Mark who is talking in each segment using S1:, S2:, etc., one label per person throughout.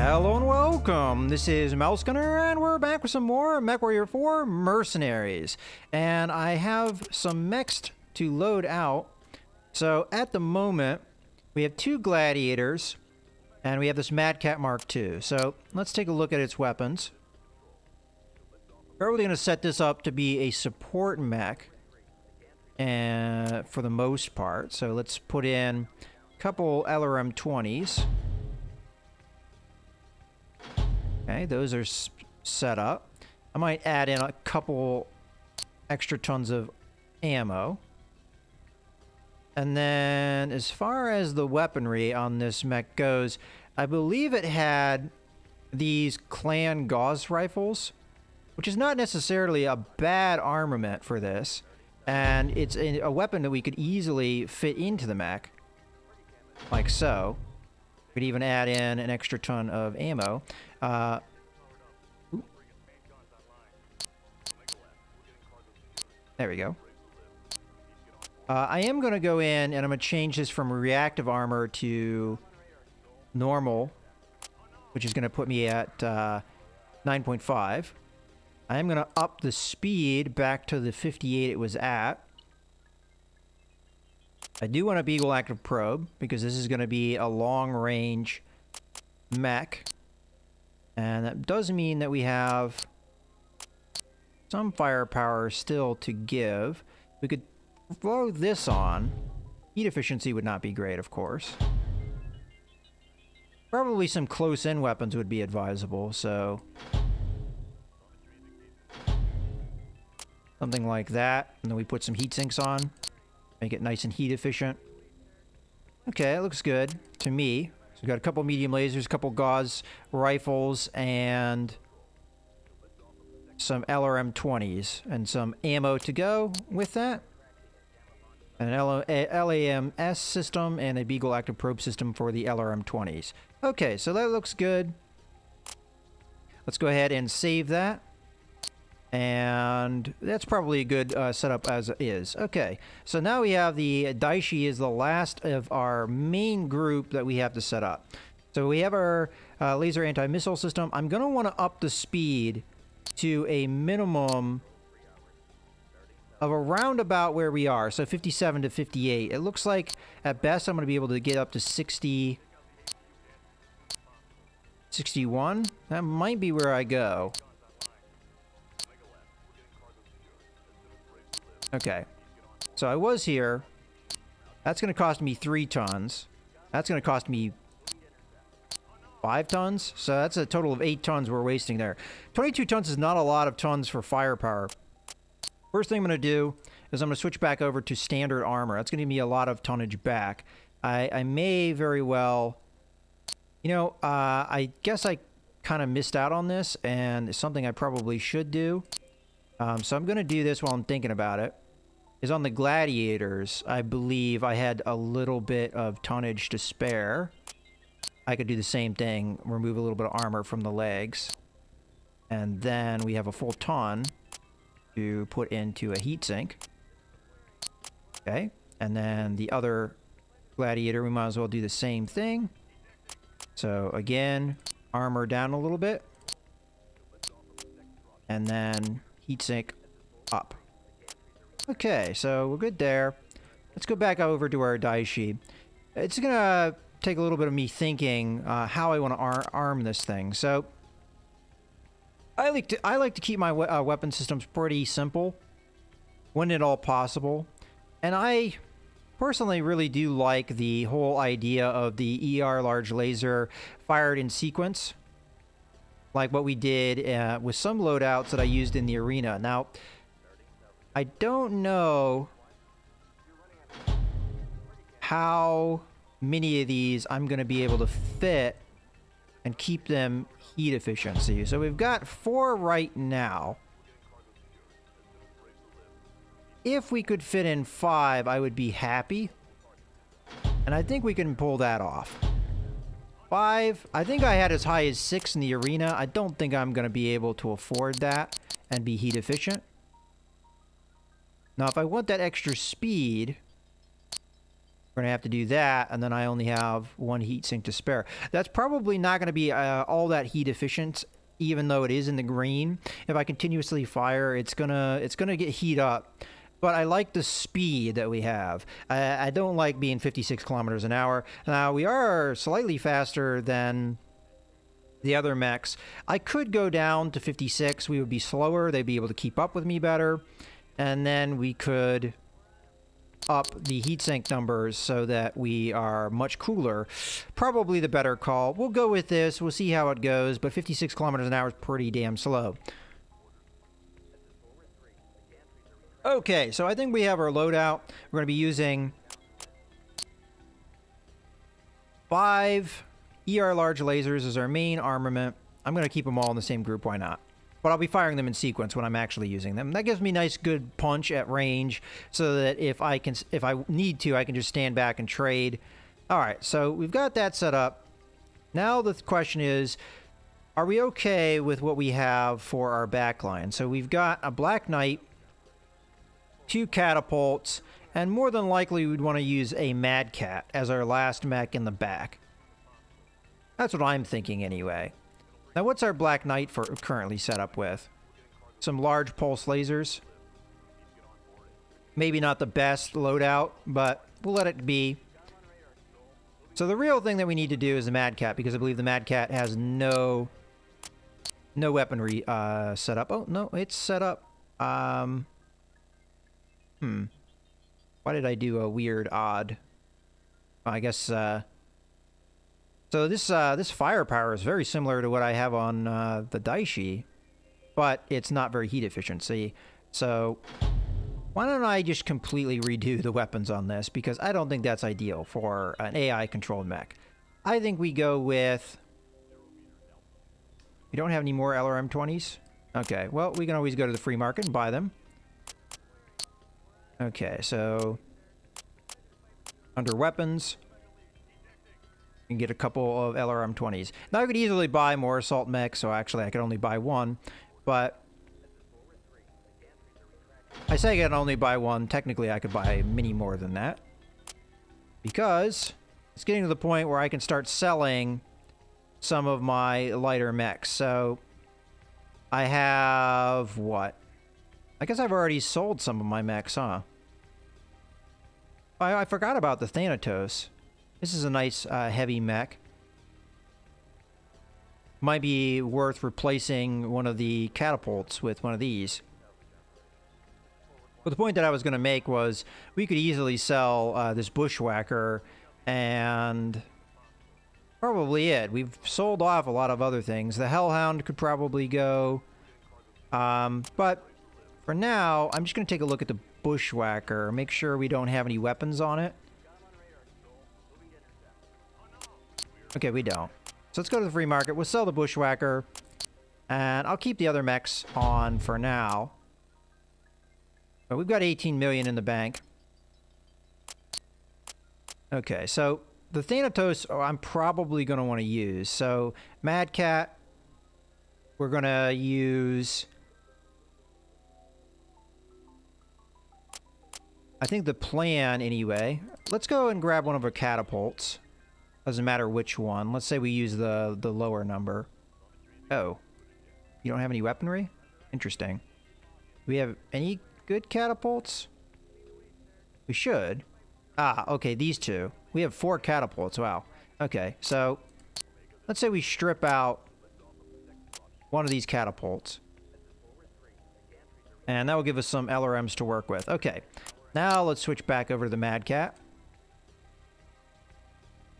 S1: Hello and welcome. This is Mouse Gunner, and we're back with some more MechWarrior 4 Mercenaries. And I have some mechs to load out. So at the moment, we have two gladiators, and we have this Mad Cat Mark II. So let's take a look at its weapons. We're really going to set this up to be a support mech, and for the most part. So let's put in a couple LRM-20s. Okay, those are set up. I might add in a couple extra tons of ammo. And then, as far as the weaponry on this mech goes, I believe it had these clan Gauss rifles, which is not necessarily a bad armament for this. And it's a weapon that we could easily fit into the mech, like so. We could even add in an extra ton of ammo. There we go. I am going to go in and I'm going to change this from reactive armor to normal, which is going to put me at 9.5. I am going to up the speed back to the 58 it was at. I do want a Beagle Active Probe, because this is going to be a long-range mech. And that does mean that we have some firepower still to give. We could throw this on. Heat efficiency would not be great, of course. Probably some close-in weapons would be advisable, so something like that. And then we put some heat sinks on. Make it nice and heat efficient. Okay, it looks good to me. So we've got a couple medium lasers, a couple Gauss rifles, and some LRM-20s, and some ammo to go with that. And an LAMS system and a Beagle Active Probe system for the LRM-20s. Okay, so that looks good. Let's go ahead and save that. And that's probably a good setup as is. Okay, so now we have the Daishi is the last of our main group that we have to set up. So we have our laser anti-missile system. I'm going to want to up the speed to a minimum of around about where we are. So 57 to 58. It looks like at best I'm going to be able to get up to 60... 61? That might be where I go. Okay, so I was here. That's going to cost me 3 tons. That's going to cost me 5 tons. So that's a total of 8 tons we're wasting there. 22 tons is not a lot of tons for firepower. First thing I'm going to do is I'm going to switch back over to standard armor. That's going to give me a lot of tonnage back. I may very well... You know, I guess I kind of missed out on this, and it's something I probably should do. So I'm going to do this while I'm thinking about it. Is on the gladiators, I believe I had a little bit of tonnage to spare. I could do the same thing, remove a little bit of armor from the legs. And then we have a full ton to put into a heatsink. Okay, and then the other gladiator, we might as well do the same thing. So again, armor down a little bit. And then heatsink up. Okay, so we're good there. Let's go back over to our Daishi. It's gonna take a little bit of me thinking how I want to arm this thing. So I like to keep my weapon systems pretty simple, when at all possible. And I personally really do like the whole idea of the ER large laser fired in sequence, like what we did with some loadouts that I used in the arena. Now, I don't know how many of these I'm going to be able to fit and keep them heat efficiency. So we've got 4 right now. If we could fit in 5, I would be happy. And I think we can pull that off. 5, I think I had as high as 6 in the arena. I don't think I'm going to be able to afford that and be heat efficient. Now, if I want that extra speed, We're going to have to do that, and then I only have one heat sink to spare. That's probably not going to be all that heat efficient, even though it is in the green. If I continuously fire, it's gonna get heat up. But I like the speed that we have. I don't like being 56 kilometers an hour. Now, we are slightly faster than the other mechs. I could go down to 56. We would be slower. They'd be able to keep up with me better. And then we could up the heatsink numbers so that we are much cooler. Probably the better call. We'll go with this. We'll see how it goes. But 56 kilometers an hour is pretty damn slow. Okay, so I think we have our loadout. We're going to be using 5 ER large lasers as our main armament. I'm going to keep them all in the same group. Why not? But I'll be firing them in sequence when I'm actually using them. That gives me nice, good punch at range, so that if I need to, I can just stand back and trade. All right, so we've got that set up. Now the question is, are we okay with what we have for our backline? So we've got a Black Knight, 2 catapults, and more than likely we'd want to use a Mad Cat as our last mech in the back. That's what I'm thinking anyway. Now, what's our Black Knight currently set up with? Some large pulse lasers. Maybe not the best loadout, but we'll let it be. So the real thing that we need to do is the Mad Cat, because I believe the Mad Cat has no weaponry set up. Oh, no, it's set up. Why did I do a weird, odd... I guess, So this firepower is very similar to what I have on the Daishi, but it's not very heat efficiency. So why don't I just completely redo the weapons on this, because I don't think that's ideal for an AI-controlled mech. I think we go with... We don't have any more LRM-20s? Okay, well, we can always go to the free market and buy them. Okay, so... Under weapons... and get a couple of LRM-20s. Now I could easily buy more assault mechs, so actually I could only buy one, but I say I can only buy one. Technically I could buy many more than that, because it's getting to the point where I can start selling some of my lighter mechs. So I have what? I guess I've already sold some of my mechs, huh? I forgot about the Thanatos. This is a nice heavy mech. Might be worth replacing one of the catapults with one of these. But the point that I was going to make was we could easily sell this bushwhacker, and probably it. We've sold off a lot of other things. The Hellhound could probably go. But for now, I'm just going to take a look at the bushwhacker, make sure we don't have any weapons on it. Okay, we don't. So let's go to the free market. We'll sell the bushwhacker, and I'll keep the other mechs on for now. But we've got 18 million in the bank. Okay, so the Thanatos I'm probably going to want to use. So Mad Cat, we're going to use... I think the plan, anyway... Let's go and grab one of our catapults. Doesn't matter which one. Let's say we use the lower number. Oh. You don't have any weaponry? Interesting. Do we have any good catapults? We should. Ah, okay, these two. We have 4 catapults. Wow. Okay, so let's say we strip out one of these catapults. And that will give us some LRMs to work with. Okay. Now let's switch back over to the Mad Cat.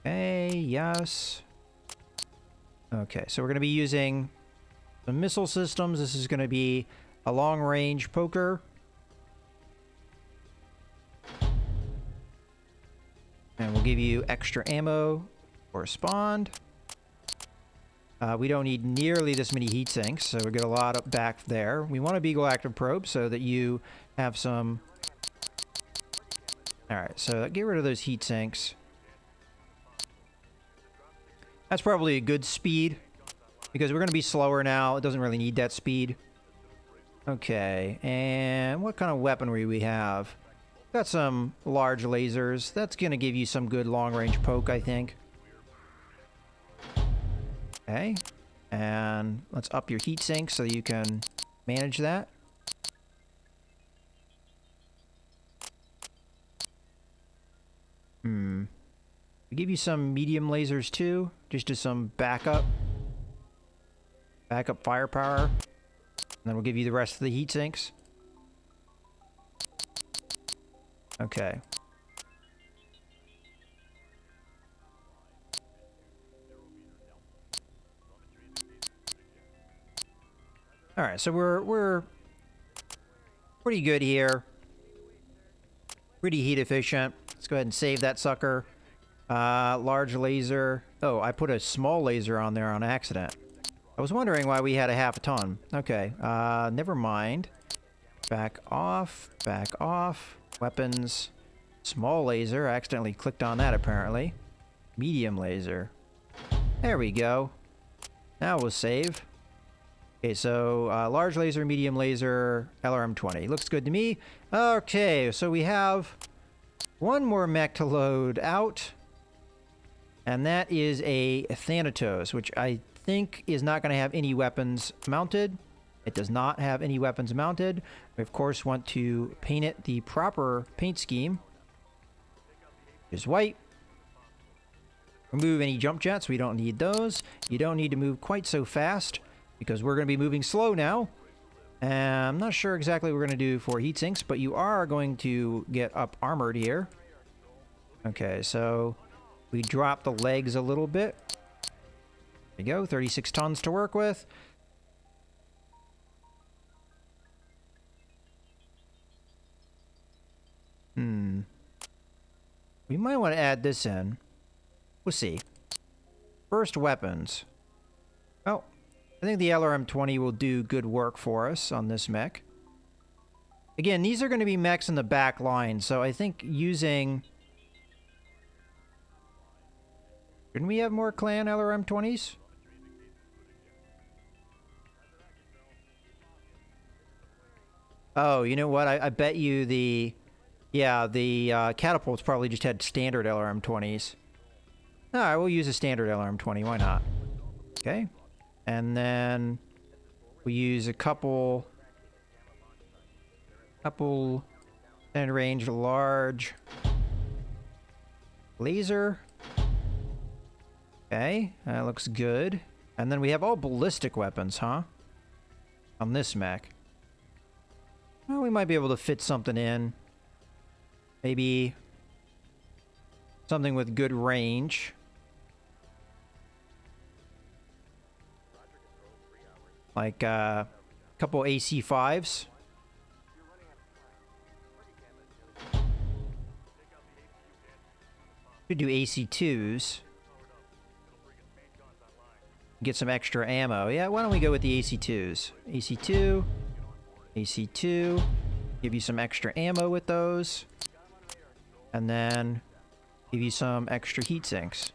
S1: Okay, yes. Okay, so we're going to be using the missile systems. This is going to be a long-range poker. And we'll give you extra ammo for spawned. We don't need nearly this many heat sinks, so we get a lot of back there. We want a Beagle active probe so that you have some... Alright, so get rid of those heat sinks. That's probably a good speed, because we're going to be slower now. It doesn't really need that speed. Okay, and what kind of weaponry we have? Got some large lasers. That's going to give you some good long-range poke, I think. Okay. And let's up your heat sink so you can manage that. We give you some medium lasers too, just as some backup firepower. And then we'll give you the rest of the heat sinks. Okay. All right, so we're pretty good here. Pretty heat efficient. Let's go ahead and save that sucker. Large laser. Oh, I put a small laser on there on accident. I was wondering why we had a half a ton. Okay, never mind. Back off, back off. Weapons. Small laser. I accidentally clicked on that apparently. Medium laser. There we go. Now we'll save. Okay, so large laser, medium laser, LRM-20. Looks good to me. Okay, so we have one more mech to load out. And that is a Thanatos, which I think is not going to have any weapons mounted. It does not have any weapons mounted. We, of course, want to paint it the proper paint scheme. Is white. Remove any jump jets. We don't need those. You don't need to move quite so fast, because we're going to be moving slow now. And I'm not sure exactly what we're going to do for heat sinks, but you are going to get up armored here. Okay, so we drop the legs a little bit. There you go, 36 tons to work with. We might want to add this in. We'll see. First, weapons. Oh, I think the LRM-20 will do good work for us on this mech. Again, these are going to be mechs in the back line, so I think using... Shouldn't we have more clan LRM-20s? Oh, you know what? I bet you the... Yeah, the catapults probably just had standard LRM-20s. Alright, we'll use a standard LRM-20. Why not? Okay. And then we use a couple standard range large laser. Okay, that looks good. And then we have all ballistic weapons, huh? On this mech. Well, we might be able to fit something in. Maybe something with good range. Like a couple AC-5s. Could do AC-2s. Get some extra ammo. Yeah, why don't we go with the AC-2s? AC-2. AC-2. Give you some extra ammo with those. And then give you some extra heat sinks.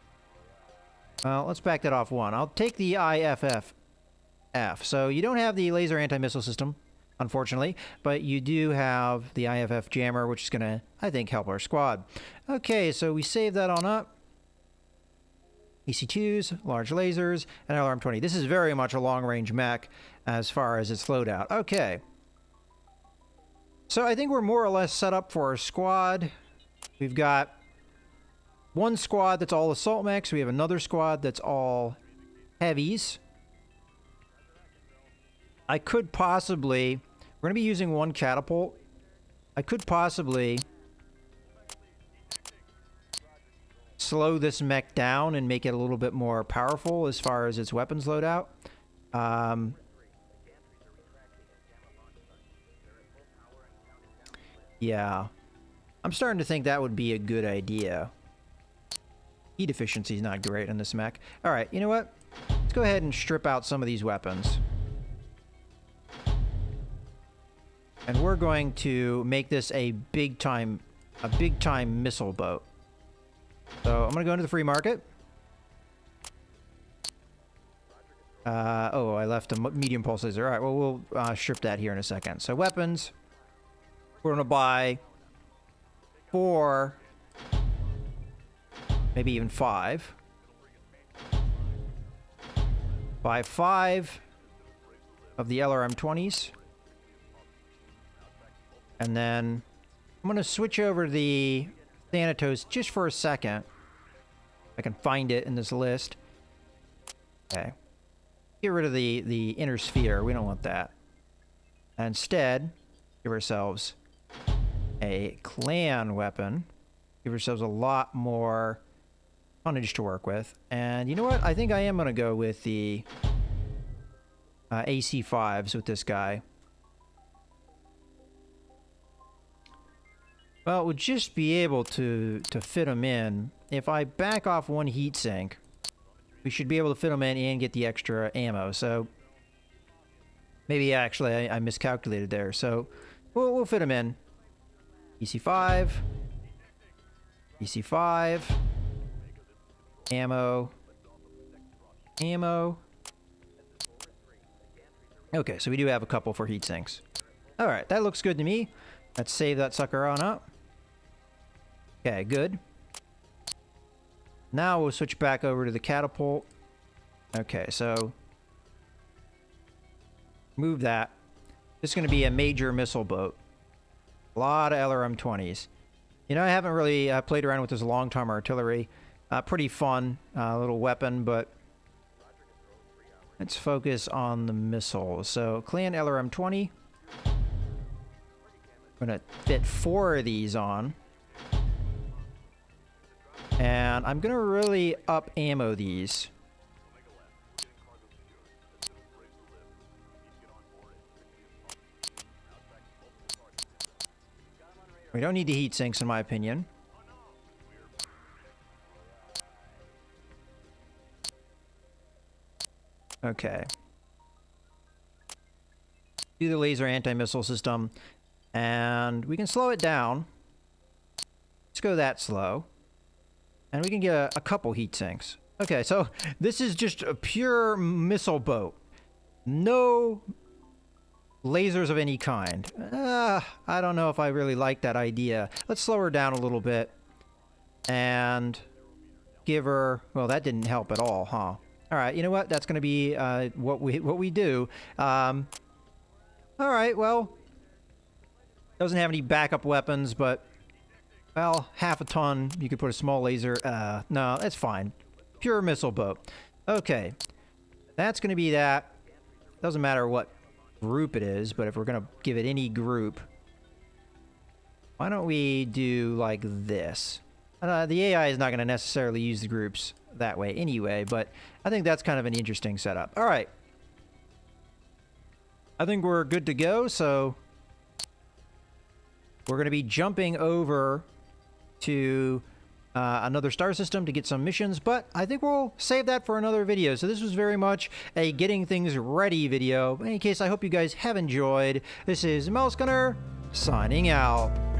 S1: Well, let's back that off one. I'll take the IFF. So you don't have the laser anti-missile system, unfortunately, but you do have the IFF jammer, which is going to, I think, help our squad. Okay, so we save that on up. EC2s, large lasers, and LRM-20. This is very much a long-range mech as far as its loadout. Okay. So I think we're more or less set up for our squad. We've got one squad that's all assault mechs. We have another squad that's all heavies. I could possibly... We're going to be using one catapult. I could possibly slow this mech down and make it a little bit more powerful as far as its weapons loadout. Yeah. I'm starting to think that would be a good idea. Heat efficiency is not great in this mech. Alright, you know what? Let's go ahead and strip out some of these weapons. And we're going to make this a big time missile boat. So I'm going to go into the free market. Oh, I left a medium pulse laser. Alright, well, we'll strip that here in a second. So weapons. We're going to buy 4, maybe even 5. Buy 5 of the LRM-20s. And then I'm going to switch over to the Thanatos just for a second. I can find it in this list. Okay. Get rid of the inner sphere. We don't want that. And instead, give ourselves a clan weapon. Give ourselves a lot more tonnage to work with. And you know what? I think I am going to go with the AC-5s with this guy. Well, we'll just be able to fit them in. If I back off one heatsink, we should be able to fit them in and get the extra ammo. So maybe actually I miscalculated there. So we'll fit them in. EC5, EC5, ammo, ammo. Okay, so we do have a couple for heat sinks. All right, that looks good to me. Let's save that sucker on up. Okay, good. Now we'll switch back over to the catapult. Okay, so move that. This is going to be a major missile boat. A lot of LRM-20s. You know, I haven't really played around with this long-term artillery. Pretty fun little weapon, but let's focus on the missiles. So, clan LRM-20. I'm going to fit 4 of these on. And I'm going to really up ammo these. We don't need the heat sinks, in my opinion. Okay. Do the laser anti-missile system. And we can slow it down. Let's go that slow. And we can get a couple heat sinks. Okay, so this is just a pure missile boat. No lasers of any kind. I don't know if I really like that idea. Let's slow her down a little bit. And give her... Well, that didn't help at all, huh? Alright, you know what? That's going to be what we do. Alright, well... Doesn't have any backup weapons, but... Well, half a ton. You could put a small laser. No, that's fine. Pure missile boat. Okay. That's going to be that. Doesn't matter what group it is, but if we're going to give it any group, why don't we do like this? The AI is not going to necessarily use the groups that way anyway, but I think that's kind of an interesting setup. All right. I think we're good to go, so we're going to be jumping over to another star system to get some missions, but I think we'll save that for another video. So this was very much a getting things ready video. In any case, I hope you guys have enjoyed. This is Mouse Gunner signing out.